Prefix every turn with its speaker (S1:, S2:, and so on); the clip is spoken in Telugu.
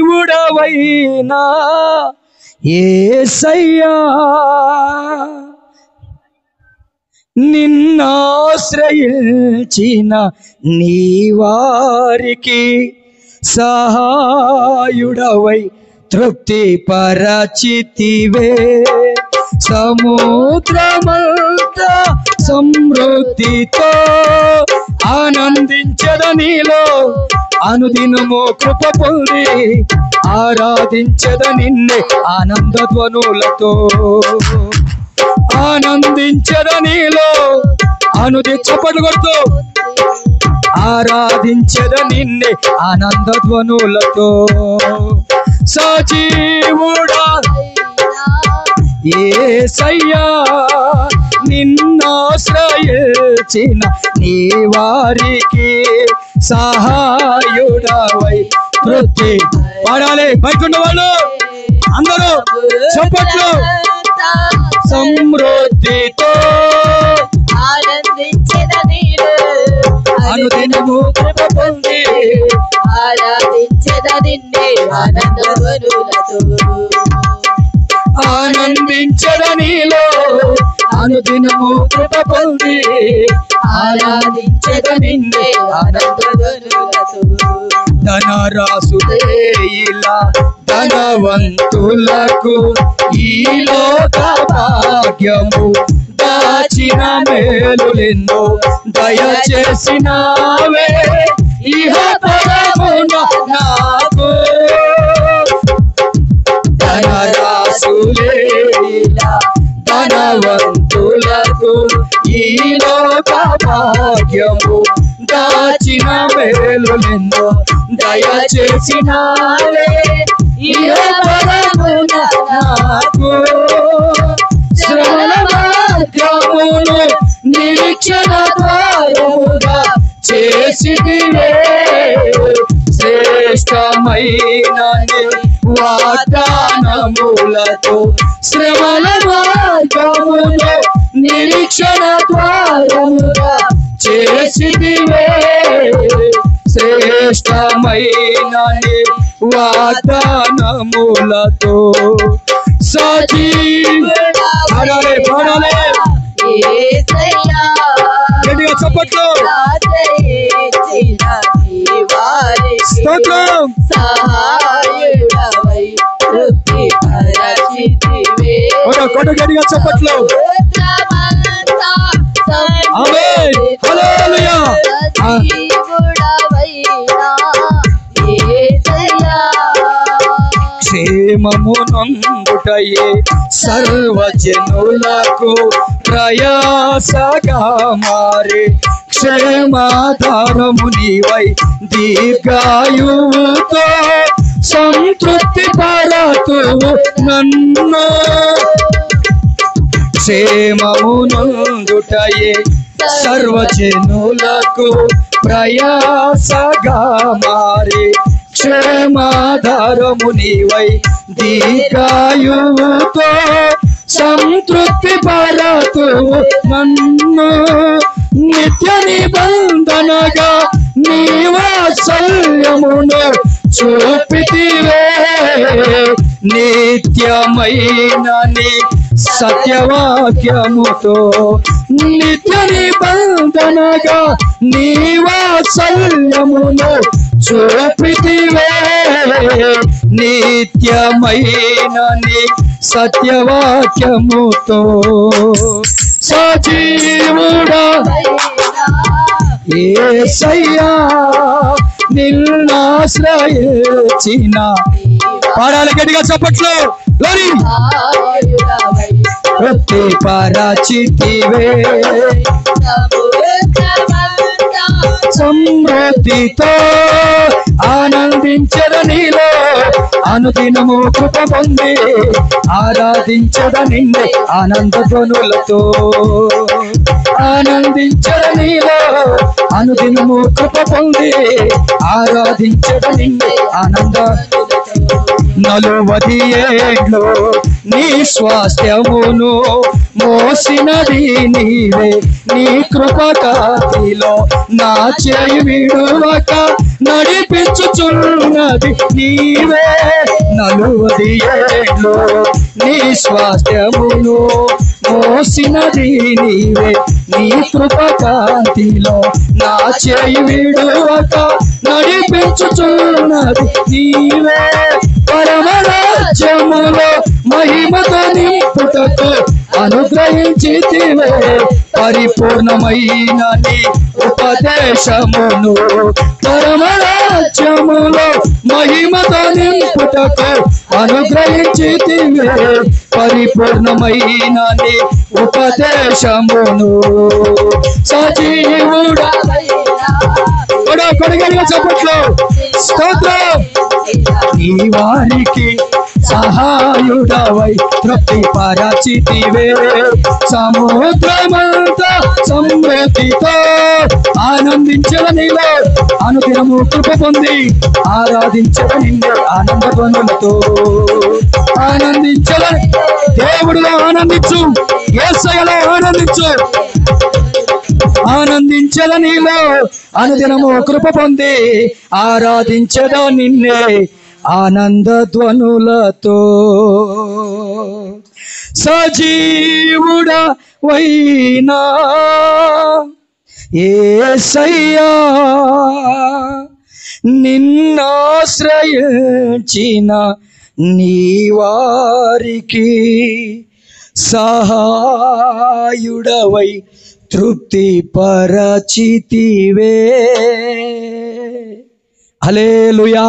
S1: సజీవుడవైనా యేసయ్యా నిన్నాశ్రయించిన నీ వారికి సహాయుడవై తృప్తి పరచితివే సముద్రమంతా సమృద్ధితో ఆనందించద నీలో అనుదినము కృప పొంది ఆరాధించద నిన్నే ఆనంద ధ్వనులతో ఆనందించద నీలో చప్పట్లు కొడుతూ ఆరాధించద నిన్నే ఆనంద ధ్వనులతో సజీవుడా యేసయ్యా నిన్నాశ్రయించిన నీ వారికి సహాయుడవై తృప్తి పాడాలి బయట వాళ్ళు అందరూ చప్పట్లు సమృద్ధితో అనుదినము కృప పొంది
S2: ఆరాధించద నిన్నే ఆనంద ధ్వనులతో
S1: ఆనందించద నీలో అనుదినము కృప పొంది
S2: ఆరాధించద నిన్నే ఆనంద ధ్వనులతో
S1: ధనరాసులే ఇలా ధనవంతులకు ఈ లోక భాగ్యము దాచిన మేలులెన్నో దయచేసినావే ఇహ పరమున నాకు ధనరాసులే ఇలా ధనవంతులకు ఈ లోక భాగ్యము దాచిన మేలులెన్నో దయచేసినావే ఇహ పరమున నాకు శ్రమల మార్గమును నిరీక్షణ ద్వారముగా చేసిదివే శ్రేష్టమైన వాగ్దానములతో శ్రమల మార్గమును నిరీక్షణ ద్వారముగా చేసిదివే శ్రేష్టమైన వాగ్దానములతో సజీవుడా గట్టిగా చప్పట్లు స్తోత్రం కొట్టు గట్టిగా చప్పట్లు ఆమేన్ హల్లెలూయా క్షేమమునందుటయే సర్వజనులకు ప్రయాసగా మారే క్షేమాధారము నీవై దీర్ఘాయువుతో సంతృప్తి పరతు నన్ను క్షేమమునందుటయే సర్వజనులకు ప్రయాసగా మారే క్షేమాధారము నీవై దీర్ఘాయువుతో సంతృప్తి పరతు నన్ను నిత్య నిబంధనగా నీ వాత్సల్యమును చూపితివే నిత్యమైన నీ సత్యవాక్యముతో నిత్య నిబంధనగా నీ వాత్సల్యమును చూపితివే నిత్యమైన నీ సత్యవాక్యముతో సజీవుడా యేసయ్యా నిన్నాశ్రయించిన పాడాలి గట్టిగా చప్పట్లు వృత్తి పరచితివే సమృద్ధితో ఆనందించద నీలో అనుదినము కృప పొంది ఆరాధించద నిన్నే ఆనంద ధ్వనులతో ఆనందించద నీలో అనుదినము కృప పొంది ఆరాధించద నిన్నే ఆనంద 40 ఏళ్ళు నీ స్వాస్థ్యమును మోసినది నీవే నీ కృప కాతిలో నా చేయి విడువక నడిపించుచున్నది నీవే. 40 ఏళ్ళు నీ స్వాస్థ్యమును మోసినది నీవే. నీ కృప కాంతిలో నా చేయి విడువక నడిపించుచున్నది నీవే. పరమరాజ్యములో మహిమతో నింపుటకు అనుగ్రహించితివే. పరిపూర్ణమైన నీ ఉపదేశమును పరమరాజ్యములో మహిమతో నింపుటకు అనుగ్రహించితివే. పరిపూర్ణమైన నీ ఉపదేశమును సజీవుడా కొడగడిగా చెప్పట్లు స్తోత్రం. నీ వారికి సహాయుడవై తృప్తి పరచితివే. సముద్రమంతా సమృద్ధితో ఆనందించవ నీలో అనుదినము కృప పొంది ఆరాధించవ నిన్ను ఆనంద ధ్వనులతో. ఆనందించవ దేవుడిలో ఆనందించు, యేసయ్యలో ఆనందించు. ఆనందించద నీలో అనుదినము కృప పొంది ఆరాధించద నిన్నే ఆనంద ధ్వనులతో. సజీవుడా వైనా యేసయ్యా నిన్నాశ్రయించిన నీ వారికి సహాయుడవై తృప్తి పరచితివే. హల్లెలూయా.